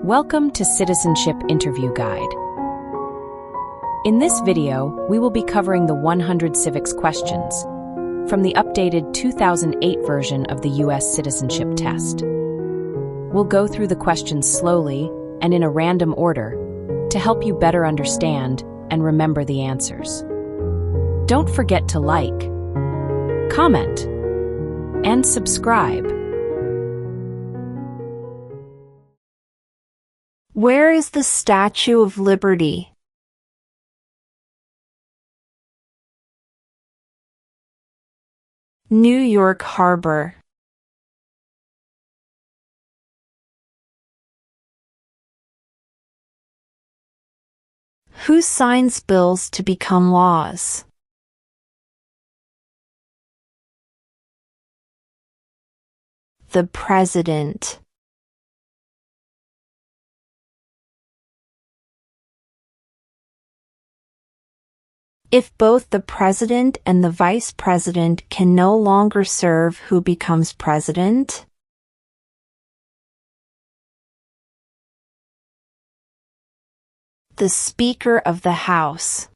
Welcome to Citizenship Interview Guide. In this video, we will be covering the 100 civics questions from the updated 2008 version of the U.S. citizenship test. We'll go through the questions slowly and in a random order to help you better understand and remember the answers. Don't forget to like, comment, and subscribe. Where is the Statue of Liberty? New York Harbor. Who signs bills to become laws? The President. If both the President and the Vice President can no longer serve, who becomes President? The Speaker of the House.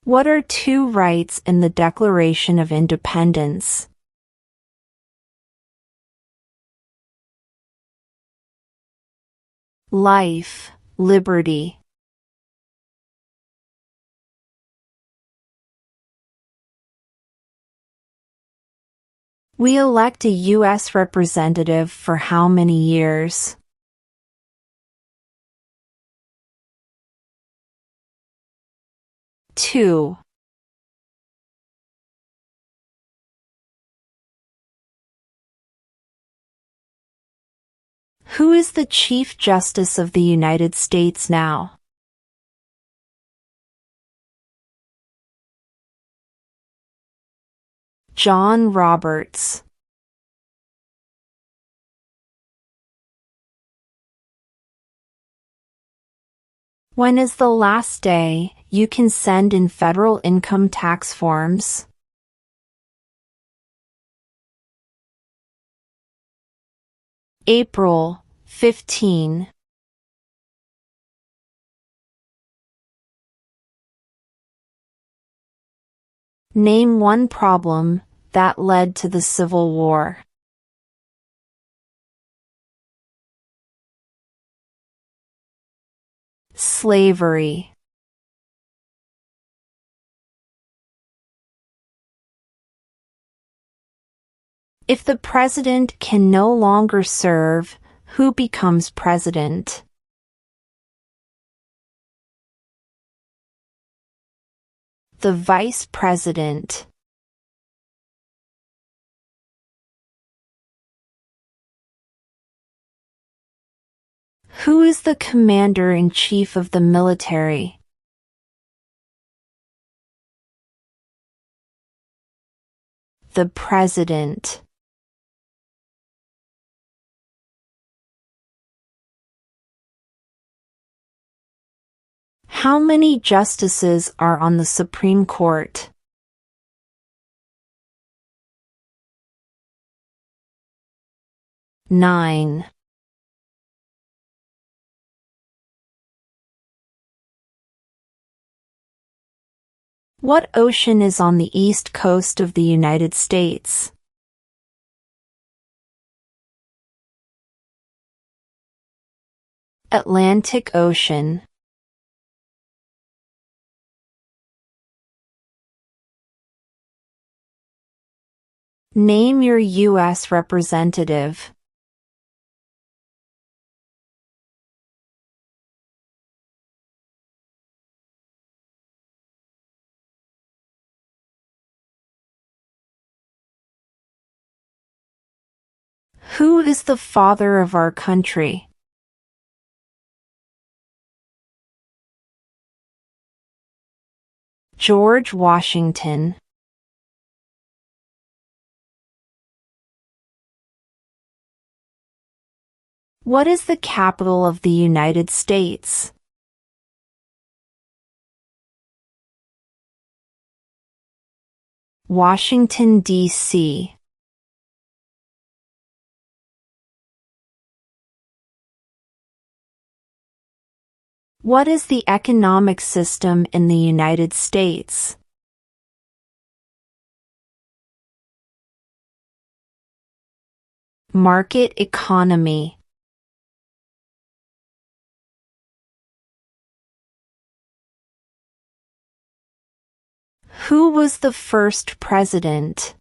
What are two rights in the Declaration of Independence? Life, liberty. We elect a U.S. representative for how many years? Two. Who is the Chief Justice of the United States now? John Roberts. When is the last day you can send in federal income tax forms? April 15. Name one problem that led to the Civil War. Slavery. If the President can no longer serve, who becomes President? The Vice President. Who is the Commander-in-Chief of the military? The President. How many justices are on the Supreme Court? 9. What ocean is on the east coast of the United States? Atlantic Ocean. Name your U.S. representative. Who is the father of our country? George Washington. What is the capital of the United States? Washington, D.C. What is the economic system in the United States? Market economy. Who was the first president?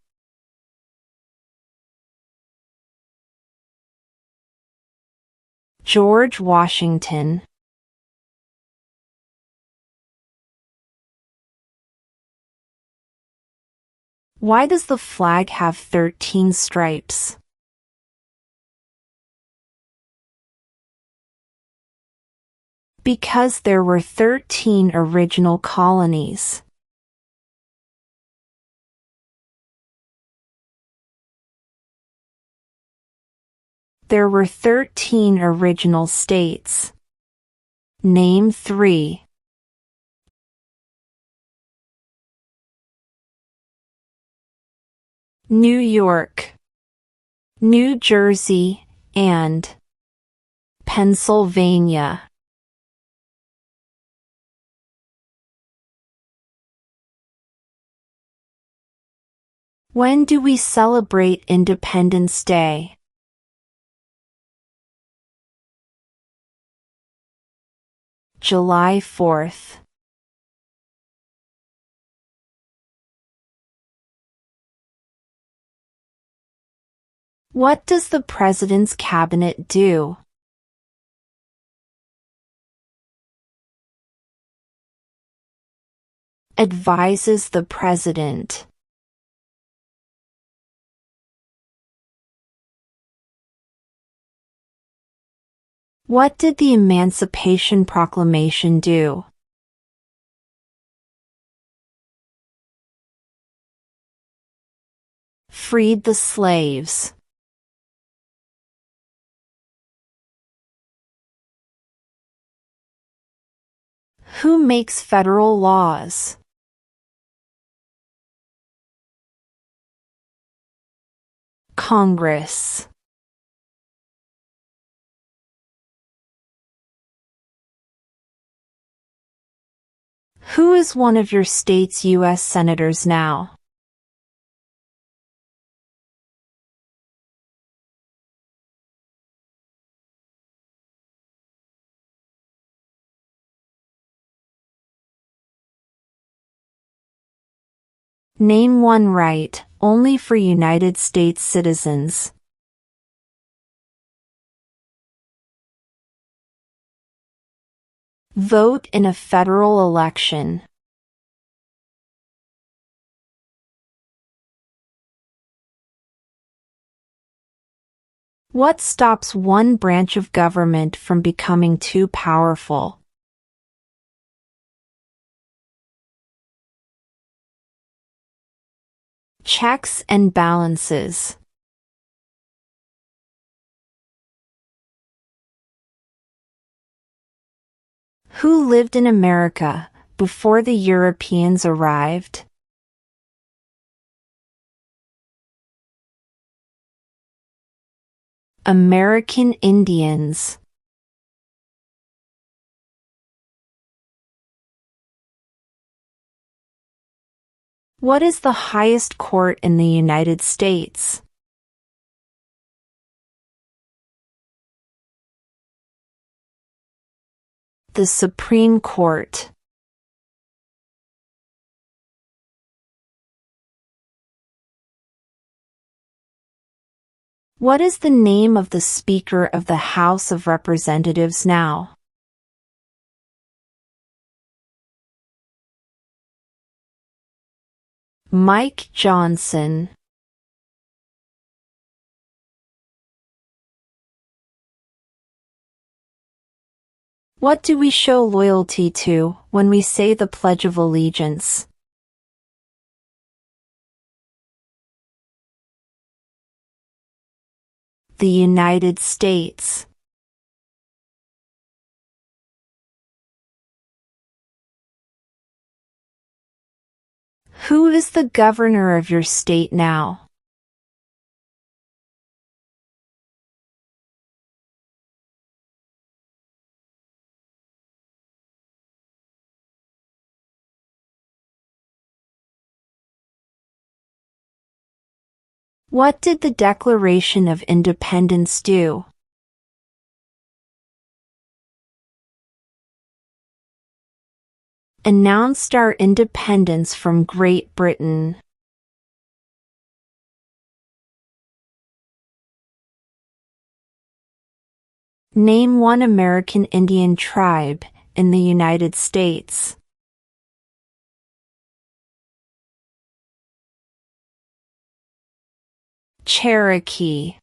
George Washington. Why does the flag have 13 stripes? Because there were 13 original colonies. There were 13 original states. Name 3. New York, New Jersey, and Pennsylvania. When do we celebrate Independence Day? July 4th. What does the President's Cabinet do? Advises the President. What did the Emancipation Proclamation do? Freed the slaves. Who makes federal laws? Congress. Who is one of your state's U.S. senators now? Name one right, only for United States citizens. Vote in a federal election. What stops one branch of government from becoming too powerful? Checks and balances. Who lived in America before the Europeans arrived? American Indians. What is the highest court in the United States? The Supreme Court. What is the name of the Speaker of the House of Representatives now? Mike Johnson. What do we show loyalty to when we say the Pledge of Allegiance? The United States. Who is the governor of your state now? What did the Declaration of Independence do? Announced our independence from Great Britain. Name one American Indian tribe in the United States. Cherokee.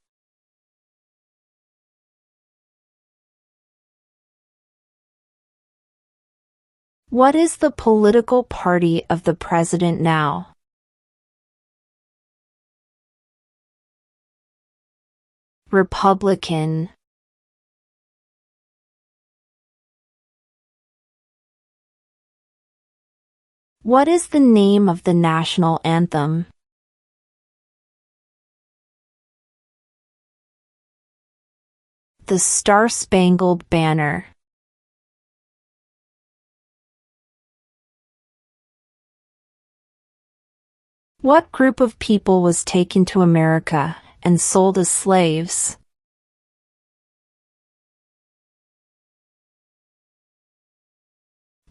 What is the political party of the president now? Republican. What is the name of the national anthem? The Star-Spangled Banner. What group of people was taken to America and sold as slaves?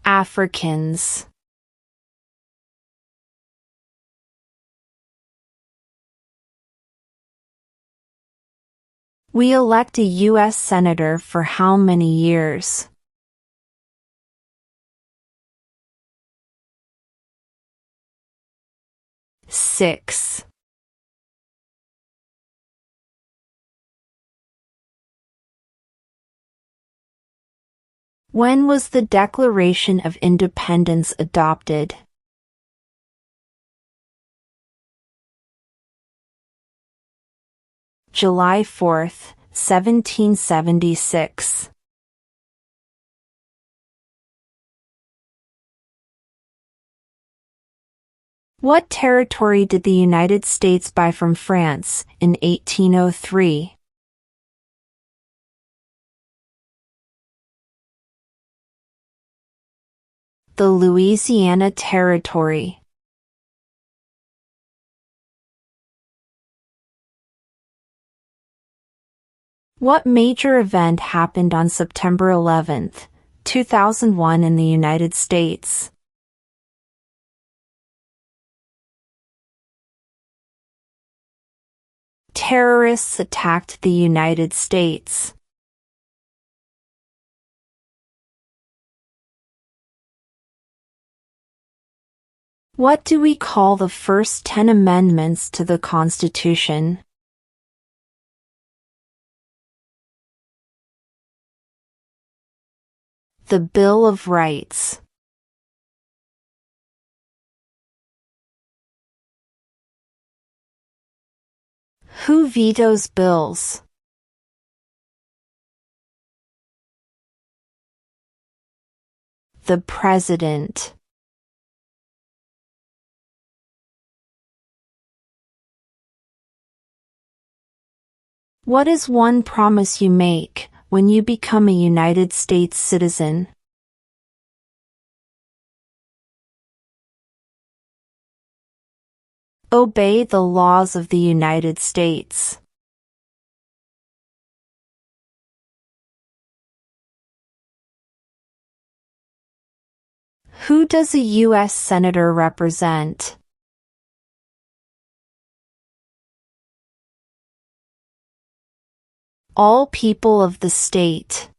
Africans. We elect a U.S. Senator for how many years? Six. When was the Declaration of Independence adopted? July 4, 1776. What territory did the United States buy from France in 1803? The Louisiana Territory. What major event happened on September 11, 2001 in the United States? Terrorists attacked the United States. What do we call the first 10 amendments to the Constitution? The Bill of Rights. Who vetoes bills? The President. What is one promise you make when you become a United States citizen? Obey the laws of the United States. Who does a U.S. Senator represent? All people of the state.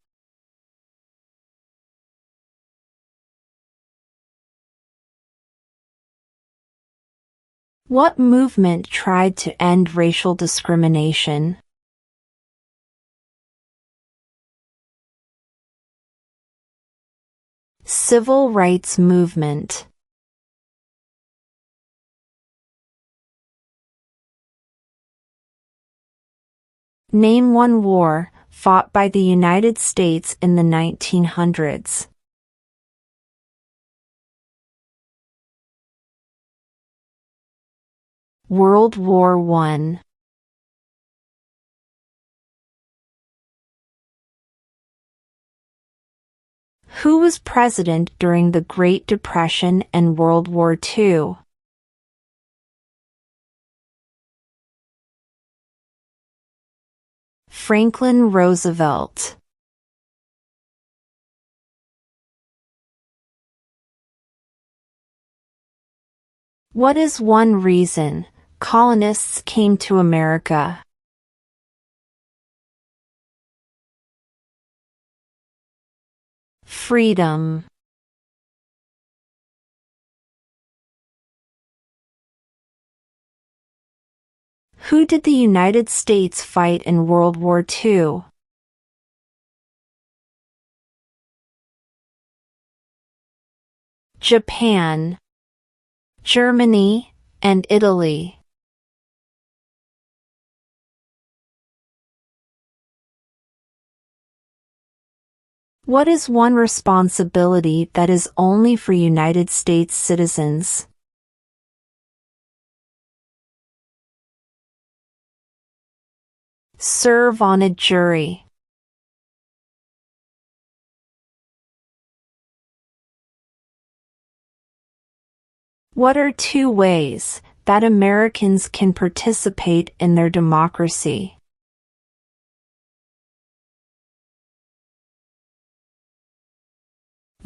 What movement tried to end racial discrimination? Civil rights movement. Name one war fought by the United States in the 1900s. World War I. Who was president during the Great Depression and World War II? Franklin Roosevelt. What is one reason colonists came to America? Freedom. Who did the United States fight in World War II? Japan, Germany, and Italy. What is one responsibility that is only for United States citizens? Serve on a jury. What are two ways that Americans can participate in their democracy?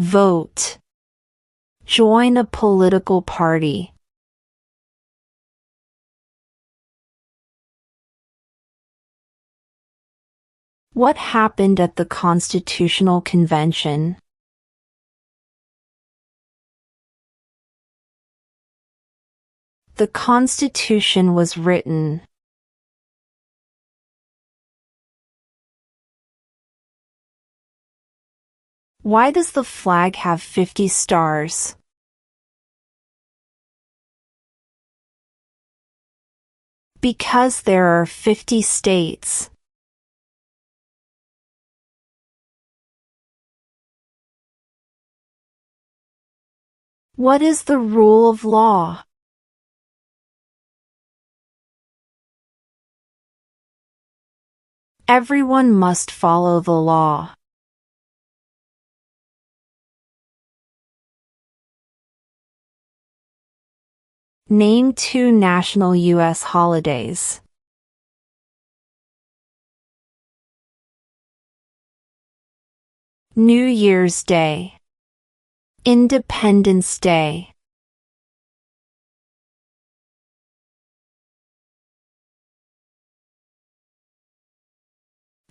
Vote. Join a political party. What happened at the Constitutional Convention? The Constitution was written. Why does the flag have 50 stars? Because there are 50 states. What is the rule of law? Everyone must follow the law. Name two national U.S. holidays. New Year's Day. Independence Day.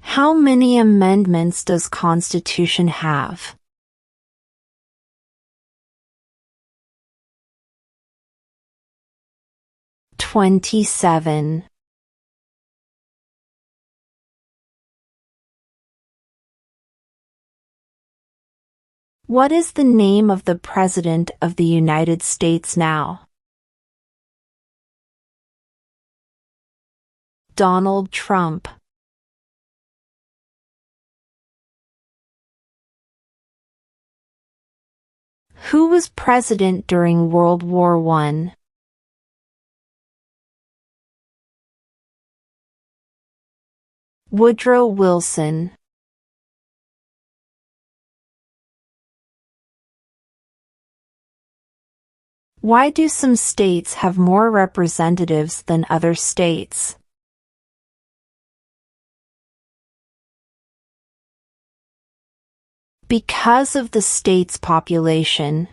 How many amendments does Constitution have? 27. What is the name of the President of the United States now? Donald Trump. Who was president during World War I? Woodrow Wilson. Why do some states have more representatives than other states? Because of the state's population.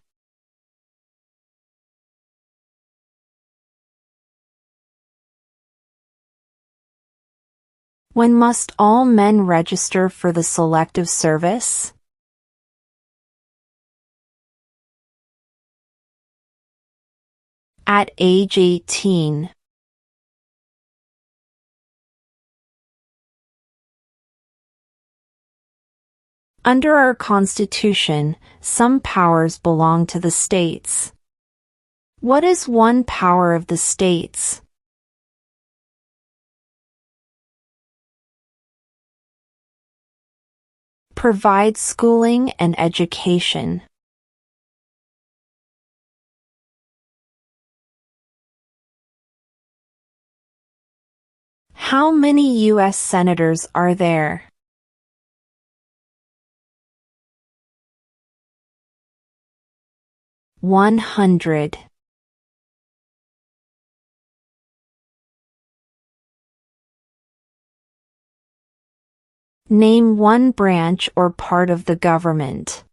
When must all men register for the Selective Service? At age 18. Under our Constitution, some powers belong to the states. What is one power of the states? Provide schooling and education. How many U.S. senators are there? 100. Name one branch or part of the government.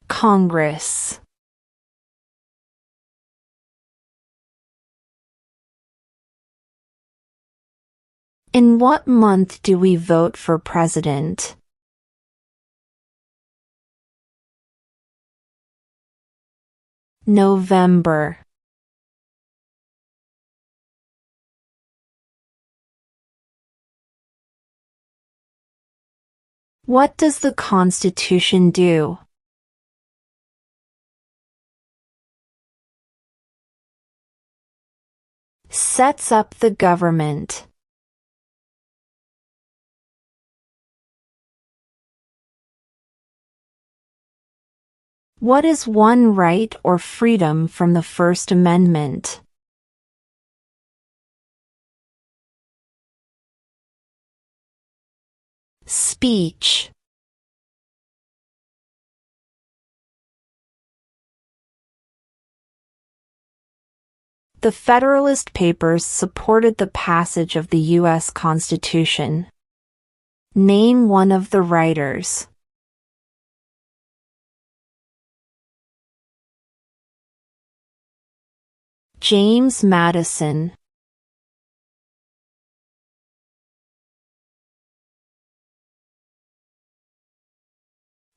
Congress. In what month do we vote for president? November. What does the Constitution do? Sets up the government. What is one right or freedom from the First Amendment? Speech. The Federalist Papers supported the passage of the U.S. Constitution. Name one of the writers. James Madison.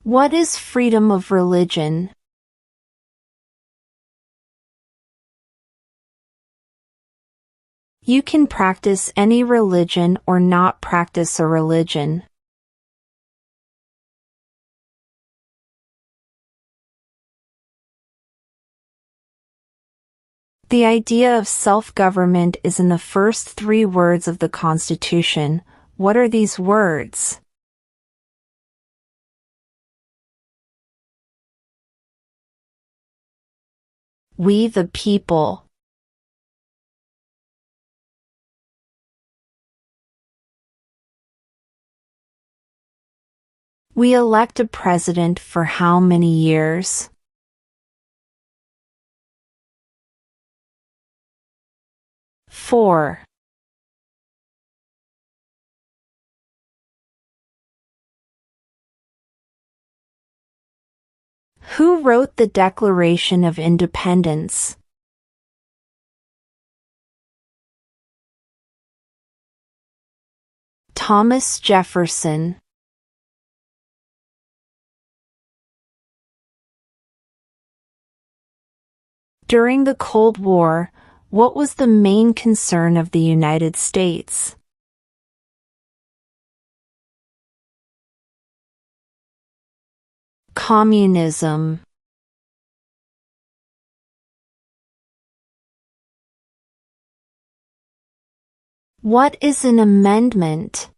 What is freedom of religion? You can practice any religion or not practice a religion. The idea of self-government is in the first 3 words of the Constitution. What are these words? We the people. We elect a president for how many years? 4. Who wrote the Declaration of Independence? Thomas Jefferson. During the Cold War, what was the main concern of the United States? Communism. What is an amendment?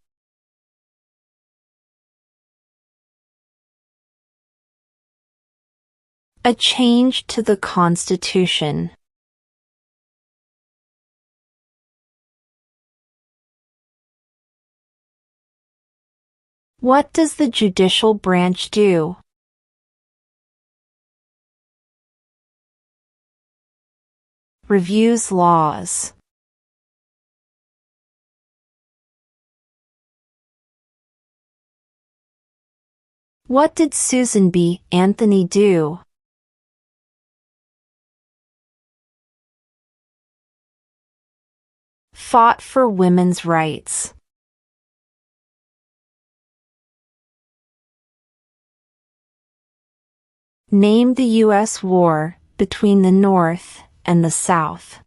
A change to the Constitution. What does the judicial branch do? Reviews laws. What did Susan B. Anthony do? Fought for women's rights. Name the U.S. war between the North and the South.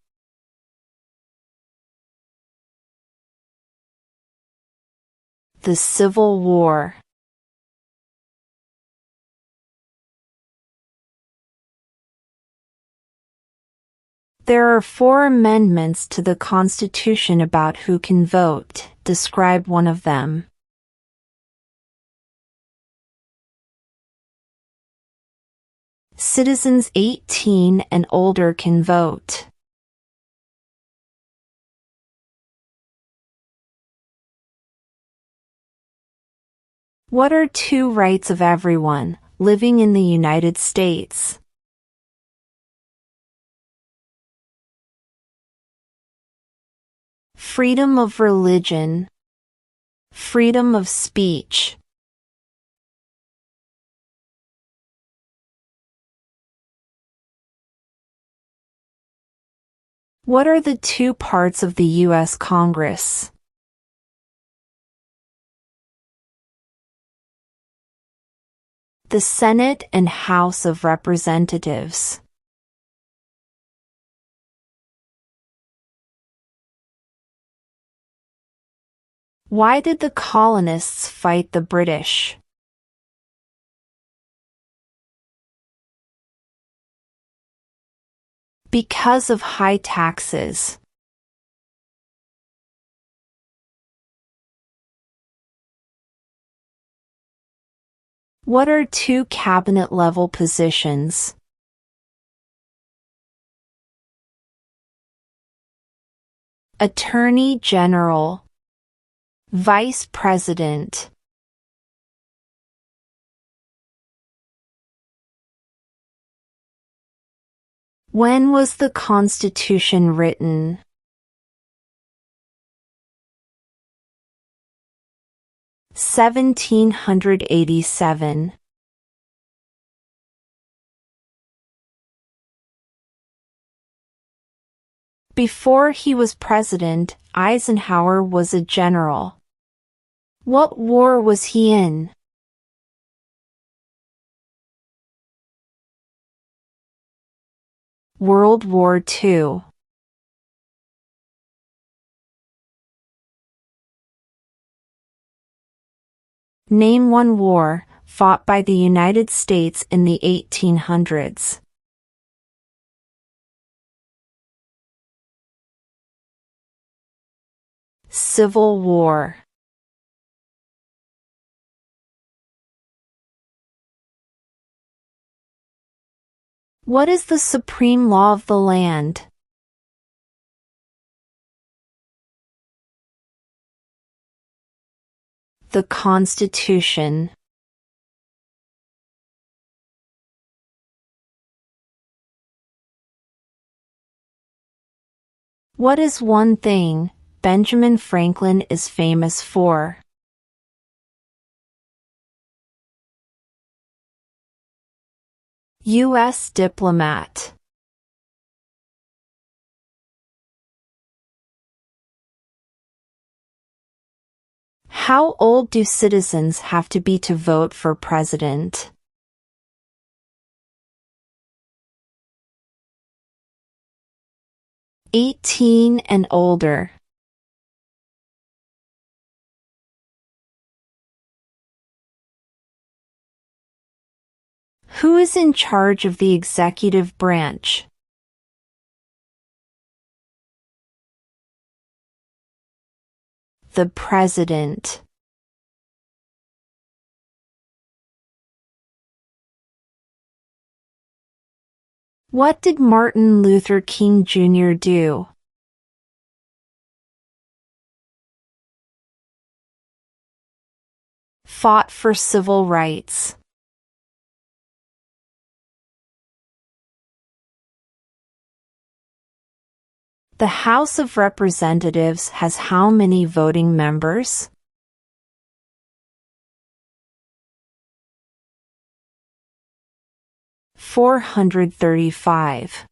The Civil War. There are 4 amendments to the Constitution about who can vote. Describe one of them. Citizens 18 and older can vote. What are two rights of everyone living in the United States? Freedom of religion, freedom of speech. What are the two parts of the U.S. Congress? The Senate and House of Representatives. Why did the colonists fight the British? Because of high taxes. What are two cabinet-level positions? Attorney General, Vice President. When was the Constitution written? (1787). Before he was president, Eisenhower was a general. What war was he in? World War II. Name one war fought by the United States in the 1800s. Civil War. What is the supreme law of the land? The Constitution. What is one thing Benjamin Franklin is famous for? U.S. diplomat. How old do citizens have to be to vote for president? 18 and older. Who is in charge of the executive branch? The President. What did Martin Luther King Jr. do? Fought for civil rights. The House of Representatives has how many voting members? 435.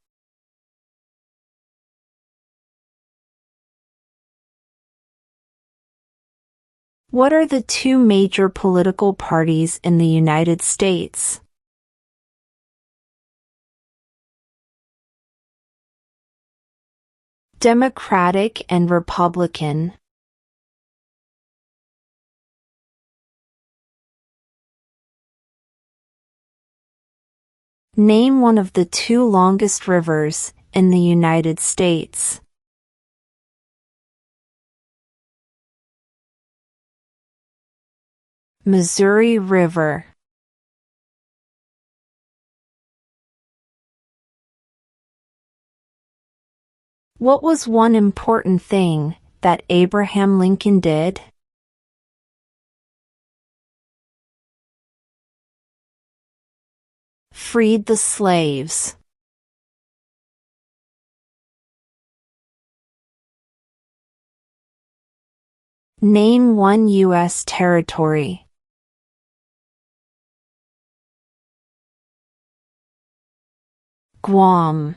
What are the two major political parties in the United States? Democratic and Republican. Name one of the two longest rivers in the United States. Missouri River. What was one important thing that Abraham Lincoln did? Freed the slaves. Name one U.S. territory. Guam.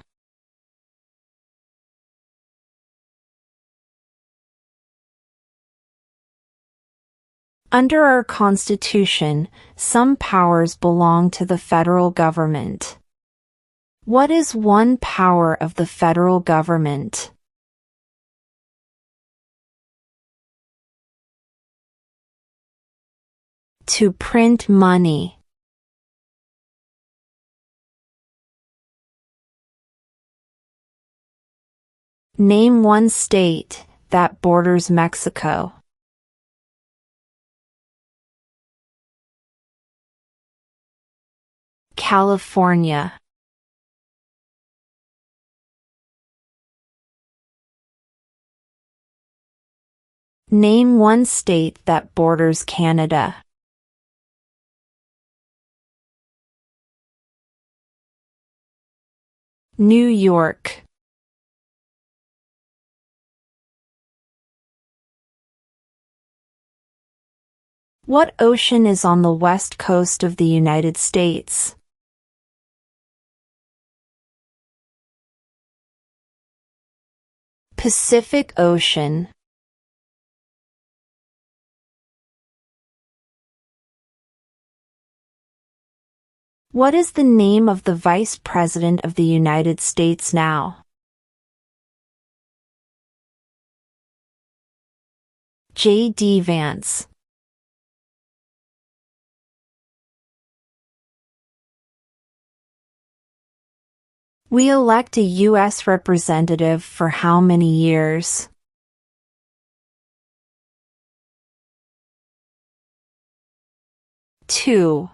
Under our Constitution, some powers belong to the federal government. What is one power of the federal government? To print money. Name one state that borders Mexico. California. Name one state that borders Canada. New York. What ocean is on the west coast of the United States? Pacific Ocean. What is the name of the Vice President of the United States now? J.D. Vance. We elect a U.S. representative for how many years? 2.